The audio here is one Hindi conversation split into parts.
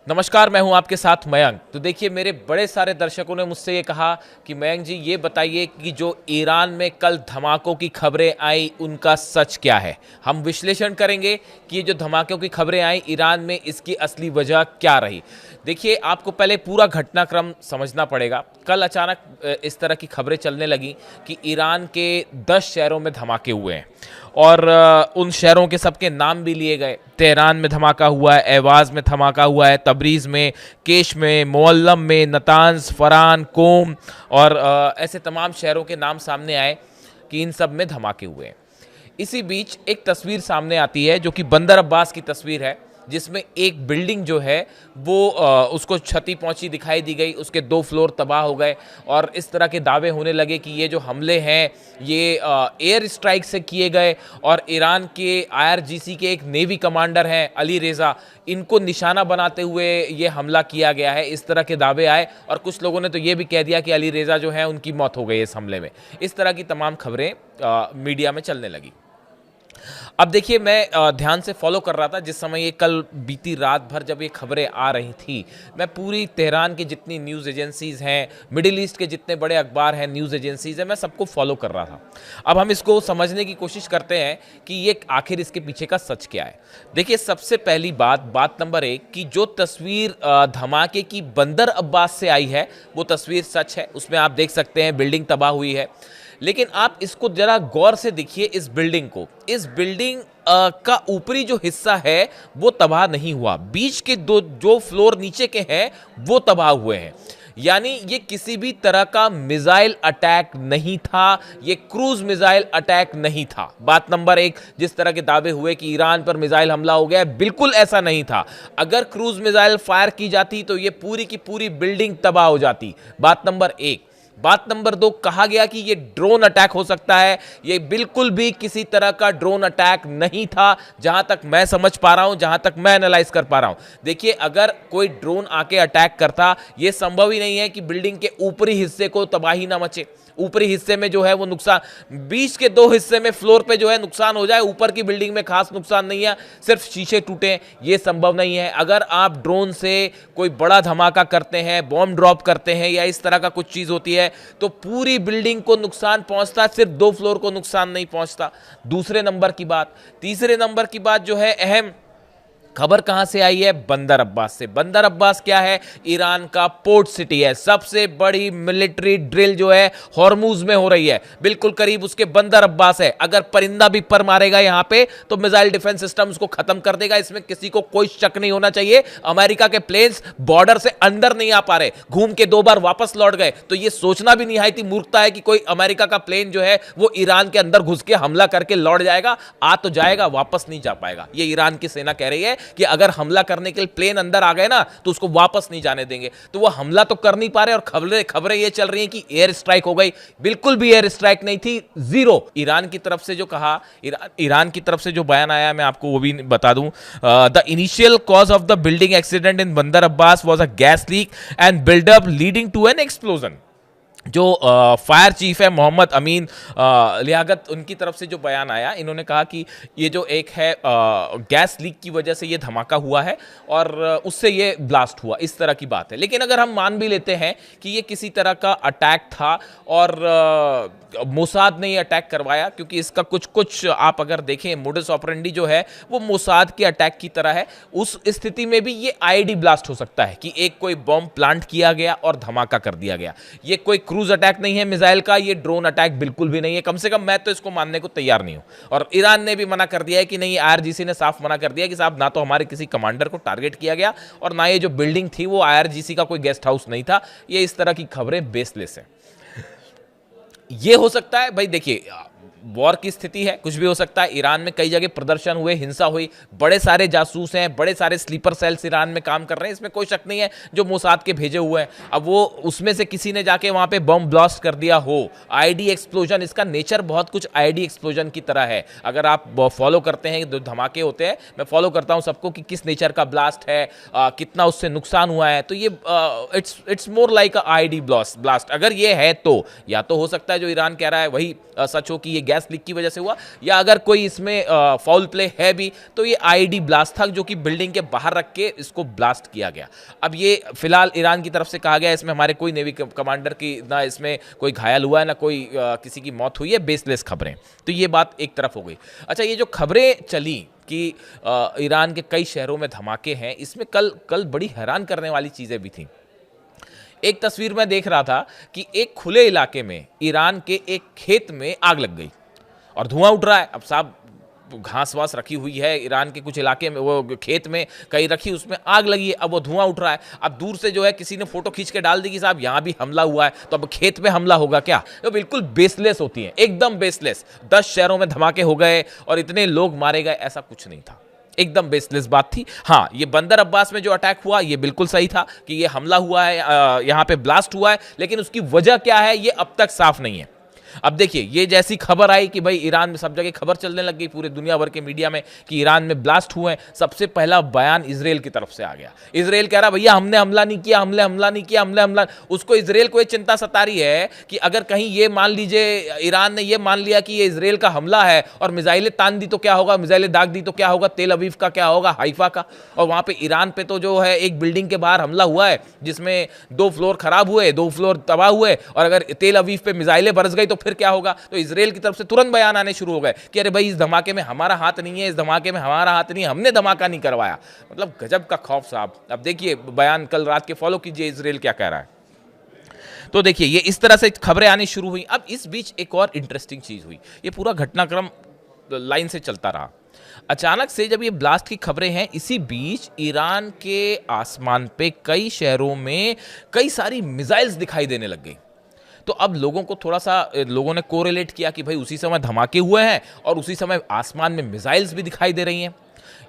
नमस्कार, मैं हूं आपके साथ मयंक। तो देखिए, मेरे बड़े सारे दर्शकों ने मुझसे ये कहा कि मयंक जी ये बताइए कि जो ईरान में कल धमाकों की खबरें आई उनका सच क्या है। हम विश्लेषण करेंगे कि ये जो धमाकों की खबरें आई ईरान में, इसकी असली वजह क्या रही। देखिए, आपको पहले पूरा घटनाक्रम समझना पड़ेगा। कल अचानक इस तरह की खबरें चलने लगी कि ईरान के 10 शहरों में धमाके हुए हैं और उन शहरों के सबके नाम भी लिए गए। तेहरान में धमाका हुआ है, एवाज में धमाका हुआ है, तबरीज़ में, केश में, मुअल्लम में, नतांज, फरान, कोम और ऐसे तमाम शहरों के नाम सामने आए कि इन सब में धमाके हुए हैं। इसी बीच एक तस्वीर सामने आती है जो कि बंदर अब्बास की तस्वीर है, जिसमें एक बिल्डिंग जो है वो उसको क्षति पहुंची दिखाई दी गई, उसके 2 फ्लोर तबाह हो गए और इस तरह के दावे होने लगे कि ये जो हमले हैं ये एयर स्ट्राइक से किए गए और ईरान के आईआरजीसी के एक नेवी कमांडर हैं अली रेज़ा, इनको निशाना बनाते हुए ये हमला किया गया है। इस तरह के दावे आए और कुछ लोगों ने तो ये भी कह दिया कि अली रेज़ा जो है उनकी मौत हो गई इस हमले में। इस तरह की तमाम खबरें मीडिया में चलने लगी। अब देखिए, मैं ध्यान से फॉलो कर रहा था जिस समय ये कल बीती रात भर जब ये खबरें आ रही थी। मैं पूरी तेहरान की जितनी न्यूज़ एजेंसीज़ हैं, मिडिल ईस्ट के जितने बड़े अखबार हैं, न्यूज़ एजेंसीज़ हैं, मैं सबको फॉलो कर रहा था। अब हम इसको समझने की कोशिश करते हैं कि ये आखिर इसके पीछे का सच क्या है। देखिए, सबसे पहली बात नंबर 1 कि जो तस्वीर धमाके की बंदर अब्बास से आई है वो तस्वीर सच है। उसमें आप देख सकते हैं बिल्डिंग तबाह हुई है, लेकिन आप इसको जरा गौर से देखिए। इस बिल्डिंग को, इस बिल्डिंग का ऊपरी जो हिस्सा है वो तबाह नहीं हुआ, बीच के जो फ्लोर नीचे के हैं वो तबाह हुए हैं। यानी ये किसी भी तरह का मिसाइल अटैक नहीं था, ये क्रूज मिसाइल अटैक नहीं था। बात नंबर 1, जिस तरह के दावे हुए कि ईरान पर मिसाइल हमला हो गया, बिल्कुल ऐसा नहीं था। अगर क्रूज मिसाइल फायर की जाती तो ये पूरी की पूरी बिल्डिंग तबाह हो जाती। बात नंबर 1। बात नंबर 2, कहा गया कि ये ड्रोन अटैक हो सकता है। ये बिल्कुल भी किसी तरह का ड्रोन अटैक नहीं था, जहां तक मैं समझ पा रहा हूं, जहां तक मैं एनालाइज कर पा रहा हूं। देखिए, अगर कोई ड्रोन आके अटैक करता, यह संभव ही नहीं है कि बिल्डिंग के ऊपरी हिस्से को तबाही ना मचे। ऊपरी हिस्से में जो है वो नुकसान, बीच के 2 हिस्से में फ्लोर पे जो है नुकसान हो जाए, ऊपर की बिल्डिंग में खास नुकसान नहीं है, सिर्फ शीशे टूटे, ये संभव नहीं है। अगर आप ड्रोन से कोई बड़ा धमाका करते हैं, बॉम्ब ड्रॉप करते हैं या इस तरह का कुछ चीज होती है तो पूरी बिल्डिंग को नुकसान पहुंचता, सिर्फ 2 फ्लोर को नुकसान नहीं पहुंचता। दूसरे नंबर की बात। तीसरे नंबर की बात जो है अहम, खबर कहां से आई है? बंदर अब्बास से। बंदर अब्बास क्या है? ईरान का पोर्ट सिटी है। सबसे बड़ी मिलिट्री ड्रिल जो है हॉर्मूज में हो रही है, बिल्कुल करीब उसके बंदर अब्बास है। अगर परिंदा भी पर मारेगा यहां पे तो मिसाइल डिफेंस सिस्टम उसको खत्म कर देगा, इसमें किसी को कोई शक नहीं होना चाहिए। अमेरिका के प्लेन्स बॉर्डर से अंदर नहीं आ पा रहे, घूम के 2 बार वापस लौट गए, तो यह सोचना भी निहायती मूर्खता है कि कोई अमेरिका का प्लेन जो है वो ईरान के अंदर घुस के हमला करके लौट जाएगा। आ तो जाएगा, वापस नहीं जा पाएगा। ये ईरान की सेना कह रही है कि अगर हमला करने के लिए प्लेन अंदर आ गए ना तो उसको वापस नहीं जाने देंगे। तो वो हमला तो कर नहीं पा रहे और खबरें ये चल रही हैं कि एयर स्ट्राइक हो गई। बिल्कुल भी एयर स्ट्राइक नहीं थी, जीरो। ईरान की तरफ से जो कहा, ईरान की तरफ से जो बयान आया, मैं आपको वो भी बता दूं। The initial cause of the building accident in Bandar Abbas was a gas leak and buildup leading to an explosion. जो फायर चीफ है मोहम्मद अमीन लियाकत, उनकी तरफ से जो बयान आया, इन्होंने कहा कि ये जो एक है गैस लीक की वजह से ये धमाका हुआ है और उससे ये ब्लास्ट हुआ, इस तरह की बात है। लेकिन अगर हम मान भी लेते हैं कि ये किसी तरह का अटैक था और मोसाद ने ये अटैक करवाया, क्योंकि इसका कुछ आप अगर देखें मोडस ऑपरेंडी जो है वो मोसाद के अटैक की तरह है, उस स्थिति में भी ये आईडी ब्लास्ट हो सकता है कि एक कोई बॉम्ब प्लांट किया गया और धमाका कर दिया गया। ये कोई क्रूज अटैक नहीं है मिसाइल का, ये ड्रोन अटैक बिल्कुल भी नहीं है। कम से कम मैं तो इसको मानने को तैयार नहीं हूं। और ईरान ने भी मना कर दिया है कि नहीं, आईआरजीसी ने साफ मना कर दिया कि साहब ना तो हमारे किसी कमांडर को टारगेट किया गया और ना ये जो बिल्डिंग थी वो आईआरजीसी का कोई गेस्ट हाउस नहीं था। ये इस तरह की खबरें बेसलेस हैं। ये हो सकता है भाई, देखिए वॉर की स्थिति है, कुछ भी हो सकता है। ईरान में कई जगह प्रदर्शन हुए, हिंसा हुई, बड़े सारे जासूस हैं, बड़े सारे स्लीपर सेल्स ईरान में काम कर रहे हैं, इसमें कोई शक नहीं है, जो मोसाद के भेजे हुए हैं। अब वो उसमें से किसी ने जाके वहां पे बम ब्लास्ट कर दिया हो, आईडी एक्सप्लोजन, इसका नेचर बहुत कुछ आईडी एक्सप्लोजन की तरह है। अगर आप फॉलो करते हैं, जो धमाके होते हैं, मैं फॉलो करता हूं सबको कि किस नेचर का ब्लास्ट है, कितना उससे नुकसान हुआ है, तो ये it's more like ID blast. अगर ये है तो या तो हो सकता है जो ईरान कह रहा है वही सच हो कि ये गैस लीक की वजह से हुआ, या अगर कोई इसमें फाउल प्ले है भी तो ये आईईडी ब्लास्ट था जो कि बिल्डिंग के बाहर रख के इसको ब्लास्ट किया गया। अब ये फिलहाल ईरान की तरफ से कहा गया, इसमें हमारे कोई नेवी कमांडर की ना इसमें कोई घायल हुआ है ना कोई किसी की मौत हुई है, बेसलेस खबरें। तो ये बात एक तरफ हो गई। अच्छा, ये जो खबरें चली कि ईरान के कई शहरों में धमाके हैं, इसमें कल बड़ी हैरान करने वाली चीज़ें भी थी। एक तस्वीर में देख रहा था कि एक खुले इलाके में ईरान के एक खेत में आग लग गई और धुआं उठ रहा है। अब साहब घास वास रखी हुई है ईरान के कुछ इलाके में, वो खेत में कहीं रखी, उसमें आग लगी है, अब वो धुआं उठ रहा है। अब दूर से जो है किसी ने फोटो खींच के डाल दी कि साहब यहाँ भी हमला हुआ है, तो अब खेत में हमला होगा क्या? तो बिल्कुल बेसलेस होती है, एकदम बेसलेस। 10 शहरों में धमाके हो गए और इतने लोग मारे गए, ऐसा कुछ नहीं था, एकदम बेसलेस बात थी। हाँ, ये बंदर अब्बास में जो अटैक हुआ ये बिल्कुल सही था कि ये हमला हुआ है, यहाँ पे ब्लास्ट हुआ है, लेकिन उसकी वजह क्या है ये अब तक साफ नहीं है। अब देखिए, ये जैसी खबर आई कि भाई ईरान में सब जगह खबर चलने लग गई पूरे दुनिया भर के मीडिया में कि ईरान में ब्लास्ट हुए हैं, सबसे पहला बयान इजराइल की तरफ से आ गया। इजराइल कह रहा भैया हमने हमला नहीं किया, हमने हमला नहीं किया, हमने हमला। उसको इजराइल को ये चिंता सता रही है कि अगर कहीं ये मान लीजिए ईरान ने ये मान लिया कि ये इजराइल का हमला है और मिसाइलें तान दी तो क्या होगा, मिसाइलें दाग दी तो क्या होगा, तेल अवीव का क्या होगा, हाइफा का। और वहां पे ईरान पे तो जो है एक बिल्डिंग के बाहर हमला हुआ है जिसमें 2 फ्लोर खराब हुए, 2 फ्लोर तबाह हुए, और अगर तेल अवीव पे मिसाइलें बरस गई तो फिर क्या होगा? तो इजराइल की तरफ से तुरंत बयान आने शुरू हो गए कि अरे भाई इस धमाके में हमारा हाथ नहीं है, इस धमाके में हमारा हाथ नहीं है, हमने धमाका नहीं करवाया। मतलब गजब का खौफ साहब। अब देखिए बयान कल रात के फॉलो कीजिए इजराइल क्या कह रहा है। तो देखिए ये इस तरह से खबरें आनी शुरू हुई। अब इस बीच एक और इंटरेस्टिंग चीज हुई, ये पूरा घटनाक्रम लाइन से चलता रहा। अचानक से जब ये ब्लास्ट की खबरें हैं, इसी बीच ईरान के आसमान पे कई शहरों में कई सारी मिसाइल्स दिखाई देने लग गई। तो अब लोगों को थोड़ा सा लोगों ने कोरिलेट किया कि भाई उसी समय धमाके हुए हैं और उसी समय आसमान में मिसाइल्स भी दिखाई दे रही हैं।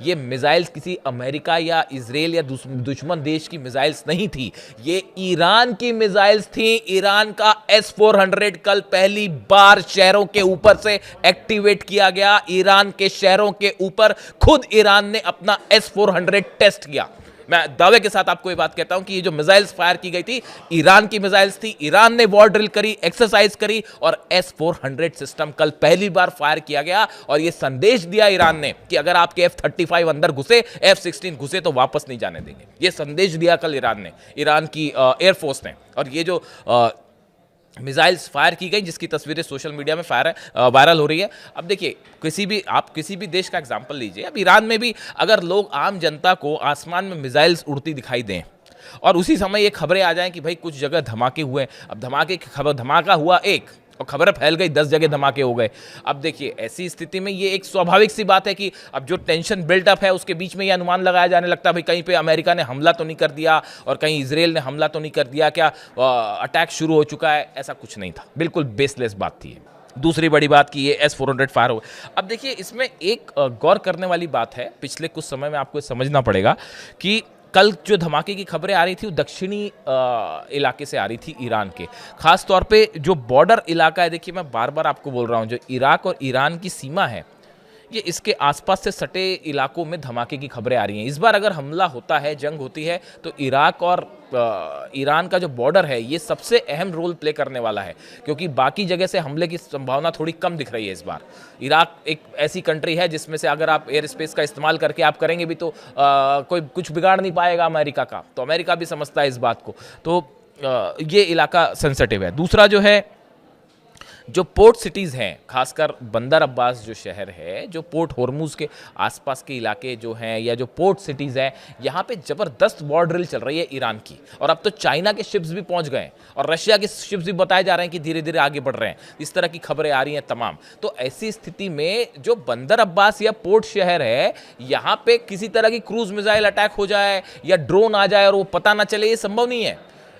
ये मिसाइल्स किसी अमेरिका या इजराइल या दुश्मन देश की मिसाइल्स नहीं थी, ये ईरान की मिसाइल्स थी। ईरान का S-400 कल पहली बार शहरों के ऊपर से एक्टिवेट किया गया। ईरान के शहरों के ऊपर खुद ईरान ने अपना S-400 टेस्ट किया। मैं दावे के साथ आपको ये बात कहता हूं कि ये जो मिसाइल्स फायर की गई थी ईरान की मिसाइल्स थी। ईरान ने वॉर ड्रिल करी, एक्सरसाइज करी और S-400 सिस्टम कल पहली बार फायर किया गया और ये संदेश दिया ईरान ने कि अगर आपके F-35 अंदर घुसे, F-16 घुसे तो वापस नहीं जाने देंगे। ये संदेश दिया कल ईरान ने, ईरान की एयरफोर्स ने। और ये जो मिसाइल्स फायर की गई जिसकी तस्वीरें सोशल मीडिया में वायरल हो रही है। अब देखिए आप किसी भी देश का एग्जांपल लीजिए, अब ईरान में भी अगर लोग आम जनता को आसमान में मिसाइल्स उड़ती दिखाई दें और उसी समय ये खबरें आ जाएं कि भाई कुछ जगह धमाके हुए, अब धमाके की खबर, धमाका हुआ एक और खबर फैल गई 10 जगह धमाके हो गए। अब देखिए ऐसी स्थिति में ये एक स्वाभाविक सी बात है कि अब जो टेंशन बिल्टअप है उसके बीच में ये अनुमान लगाया जाने लगता है भाई कहीं पे अमेरिका ने हमला तो नहीं कर दिया और कहीं इजराइल ने हमला तो नहीं कर दिया, क्या अटैक शुरू हो चुका है? ऐसा कुछ नहीं था, बिल्कुल बेसलेस बात थी। दूसरी बड़ी बात कि ये S-400 फायर हो। अब देखिए इसमें एक गौर करने वाली बात है, पिछले कुछ समय में आपको समझना पड़ेगा कि कल जो धमाके की खबरें आ रही थी वो दक्षिणी इलाके से आ रही थी ईरान के, खास तौर पे जो बॉर्डर इलाका है। देखिए मैं बार बार आपको बोल रहा हूँ, जो इराक और ईरान की सीमा है ये इसके आसपास से सटे इलाकों में धमाके की खबरें आ रही हैं। इस बार अगर हमला होता है, जंग होती है, तो इराक और ईरान का जो बॉर्डर है ये सबसे अहम रोल प्ले करने वाला है, क्योंकि बाकी जगह से हमले की संभावना थोड़ी कम दिख रही है इस बार। इराक एक ऐसी कंट्री है जिसमें से अगर आप एयर स्पेस का इस्तेमाल करके आप करेंगे भी तो कोई कुछ बिगाड़ नहीं पाएगा अमेरिका का, तो अमेरिका भी समझता है इस बात को। तो ये इलाका सेंसिटिव है। दूसरा जो है, जो पोर्ट सिटीज़ हैं, खासकर बंदर अब्बास जो शहर है, जो पोर्ट होर्मुज के आसपास के इलाके जो हैं या जो पोर्ट सिटीज़ हैं, यहाँ पे ज़बरदस्त वॉर ड्रिल चल रही है ईरान की। और अब तो चाइना के शिप्स भी पहुँच गए और रशिया के शिप्स भी बताए जा रहे हैं कि धीरे धीरे आगे बढ़ रहे हैं। इस तरह की खबरें आ रही हैं तमाम। तो ऐसी स्थिति में जो बंदर अब्बास या पोर्ट शहर है, यहाँ पे किसी तरह की क्रूज मिसाइल अटैक हो जाए या ड्रोन आ जाए और वो पता ना चले, ये संभव नहीं है।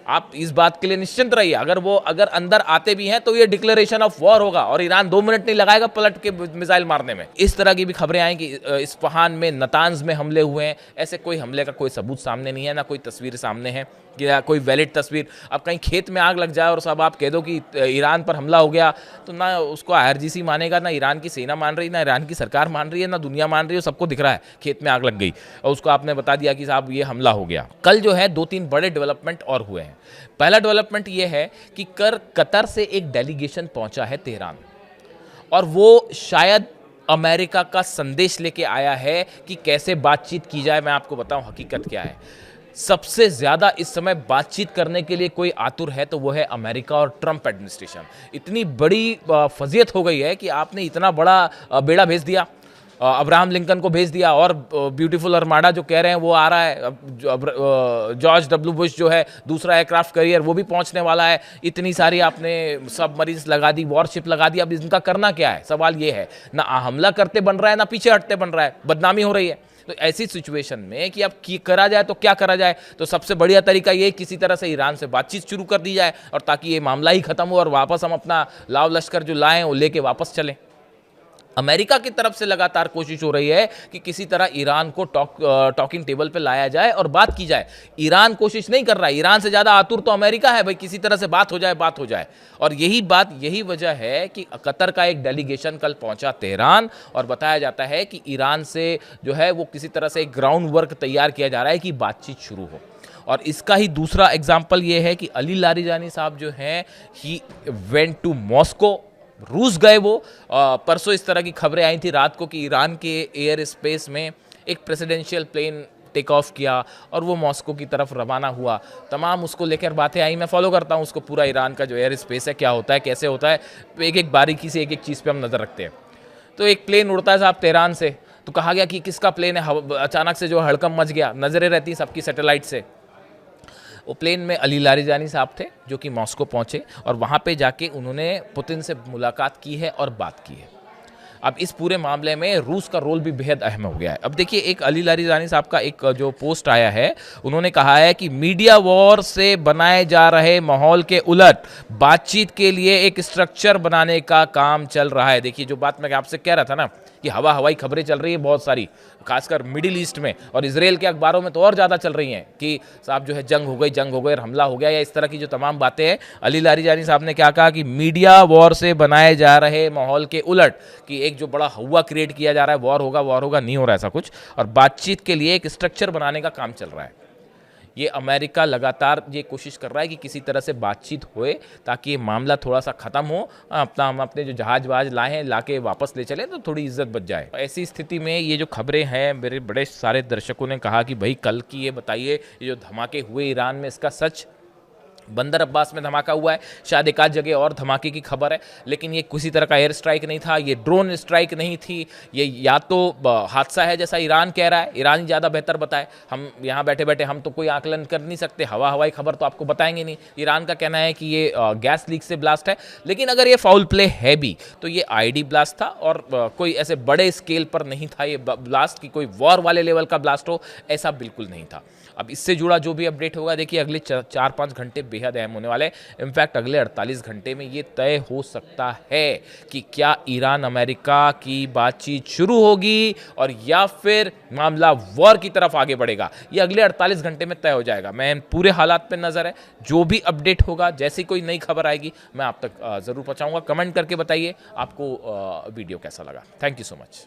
आप इस बात के लिए निश्चिंत रहिए, अगर अंदर आते भी हैं तो ये डिक्लेरेशन ऑफ वॉर होगा और ईरान 2 मिनट नहीं लगाएगा पलट के मिसाइल मारने में। इस तरह की भी खबरें आई कि इस्फहान में, नतांज में हमले हुए हैं। ऐसे कोई हमले का कोई सबूत सामने नहीं है, ना कोई तस्वीर सामने है या कोई वैलिड तस्वीर। अब कहीं खेत में आग लग जाए और सब आप कह दो कि ईरान पर हमला हो गया, तो ना उसको IRGC मानेगा, ना ईरान की सेना मान रही, ना ईरान की सरकार मान रही है, ना दुनिया मान रही है। सबको दिख रहा है खेत में आग लग गई और उसको आपने बता दिया कि साहब ये हमला हो गया। कल जो है 2-3 बड़े डेवलपमेंट और हुए हैं। पहला डेवलपमेंट ये है कि कतर से एक डेलीगेशन पहुंचा है तेहरान और वो शायद अमेरिका का संदेश लेके आया है कि कैसे बातचीत की जाए। मैं आपको बताऊं हकीकत क्या है। सबसे ज़्यादा इस समय बातचीत करने के लिए कोई आतुर है तो वो है अमेरिका और ट्रंप एडमिनिस्ट्रेशन। इतनी बड़ी फजीयत हो गई है कि आपने इतना बड़ा बेड़ा भेज दिया, अब्राहम लिंकन को भेज दिया, और ब्यूटीफुल आर्माडा जो कह रहे हैं वो आ रहा है। अब जॉर्ज डब्ल्यू बुश जो है दूसरा एयरक्राफ्ट कैरियर वो भी पहुंचने वाला है। इतनी सारी आपने सबमरीन्स लगा दी, वॉरशिप लगा दी। अब इनका करना क्या है, सवाल ये है। ना हमला करते बन रहा है, ना पीछे हटते बन रहा है, बदनामी हो रही है। तो ऐसी सिचुएशन में कि अब करा जाए तो क्या करा जाए, तो सबसे बढ़िया तरीका ये किसी तरह से ईरान से बातचीत शुरू कर दी जाए, और ताकि ये मामला ही खत्म हो और वापस हम अपना लाव लश्कर जो लाए वो लेके वापस चलें। अमेरिका की तरफ से लगातार कोशिश हो रही है कि किसी तरह ईरान को टॉकिंग टेबल पे लाया जाए और बात की जाए। ईरान कोशिश नहीं कर रहा है, ईरान से ज़्यादा आतुर तो अमेरिका है, भाई किसी तरह से बात हो जाए, बात हो जाए। और यही वजह है कि कतर का एक डेलीगेशन कल पहुंचा तेहरान, और बताया जाता है कि ईरान से जो है वो किसी तरह से एक ग्राउंड वर्क तैयार किया जा रहा है कि बातचीत शुरू हो। और इसका ही दूसरा एग्जाम्पल ये है कि अली लारिजानी साहब जो हैं, ही वेंट टू मॉस्को, रूस गए वो। परसों इस तरह की खबरें आई थी रात को कि ईरान के एयर स्पेस में एक प्रेसिडेंशियल प्लेन टेक ऑफ किया और वो मॉस्को की तरफ रवाना हुआ। तमाम उसको लेकर बातें आई। मैं फॉलो करता हूँ उसको, पूरा ईरान का जो एयर स्पेस है क्या होता है, कैसे होता है, एक एक बारीकी से एक एक चीज़ पे हम नज़र रखते हैं। तो एक प्लेन उड़ता है साहब तेहरान से, तो कहा गया कि किसका प्लेन है। अचानक से जो हड़कंप मच गया, नज़रें रहती सबकी सैटेलाइट से। वो प्लेन में अली लारिजानी साहब थे जो कि मॉस्को पहुंचे, और वहां पे जाके उन्होंने पुतिन से मुलाकात की है और बात की है। अब इस पूरे मामले में रूस का रोल भी बेहद अहम हो गया है। अब देखिए, एक अली लारिजानी साहब का एक जो पोस्ट आया है, उन्होंने कहा है कि मीडिया वॉर से बनाए जा रहे माहौल के उलट बातचीत के लिए एक स्ट्रक्चर बनाने का काम चल रहा है। देखिए, जो बात मैं आपसे कह रहा था ना कि हवाई खबरें चल रही है बहुत सारी, खासकर मिडिल ईस्ट में, और इसराइल के अखबारों में तो और ज़्यादा चल रही हैं कि साहब जो है जंग हो गई और हमला हो गया, या इस तरह की जो तमाम बातें हैं। अली लारिजानी साहब ने क्या कहा कि मीडिया वॉर से बनाए जा रहे माहौल के उलट, कि एक जो बड़ा हवा क्रिएट किया जा रहा है, वॉर होगा, नहीं हो रहा ऐसा कुछ, और बातचीत के लिए एक स्ट्रक्चर बनाने का काम चल रहा है। ये अमेरिका लगातार ये कोशिश कर रहा है कि किसी तरह से बातचीत होए ताकि ये मामला थोड़ा सा ख़त्म हो, हम अपने जो जहाज वहाज लाए हैं लाके वापस ले चले तो थोड़ी इज्जत बच जाए। ऐसी स्थिति में ये जो खबरें हैं, मेरे बड़े सारे दर्शकों ने कहा कि भाई कल की ये बताइए, ये जो धमाके हुए ईरान में, इसका सच। बंदर अब्बास में धमाका हुआ है, शायद एक आध जगह और धमाके की खबर है, लेकिन ये किसी तरह का एयर स्ट्राइक नहीं था, ये ड्रोन स्ट्राइक नहीं थी। ये या तो हादसा है जैसा ईरान कह रहा है, ईरान ज़्यादा बेहतर बताए। हम यहाँ बैठे बैठे हम तो कोई आकलन कर नहीं सकते, हवाई खबर तो आपको बताएंगे नहीं। ईरान का कहना है कि ये गैस लीक से ब्लास्ट है, लेकिन अगर ये फाउल प्ले है भी तो ये आईडी ब्लास्ट था, और कोई ऐसे बड़े स्केल पर नहीं था ये ब्लास्ट, कि कोई वॉर वाले लेवल का ब्लास्ट हो, ऐसा बिल्कुल नहीं था। अब इससे जुड़ा जो भी अपडेट होगा, देखिए अगले 4-5 घंटे बेहद अहम होने वाले। इनफैक्ट अगले 48 घंटे में ये तय हो सकता है कि क्या ईरान अमेरिका की बातचीत शुरू होगी और या फिर मामला वॉर की तरफ आगे बढ़ेगा। ये अगले 48 घंटे में तय हो जाएगा। मैं पूरे हालात पे नजर है, जो भी अपडेट होगा, जैसी कोई नई खबर आएगी मैं आप तक ज़रूर पहुंचाऊंगा। कमेंट करके बताइए आपको वीडियो कैसा लगा। Thank you so much.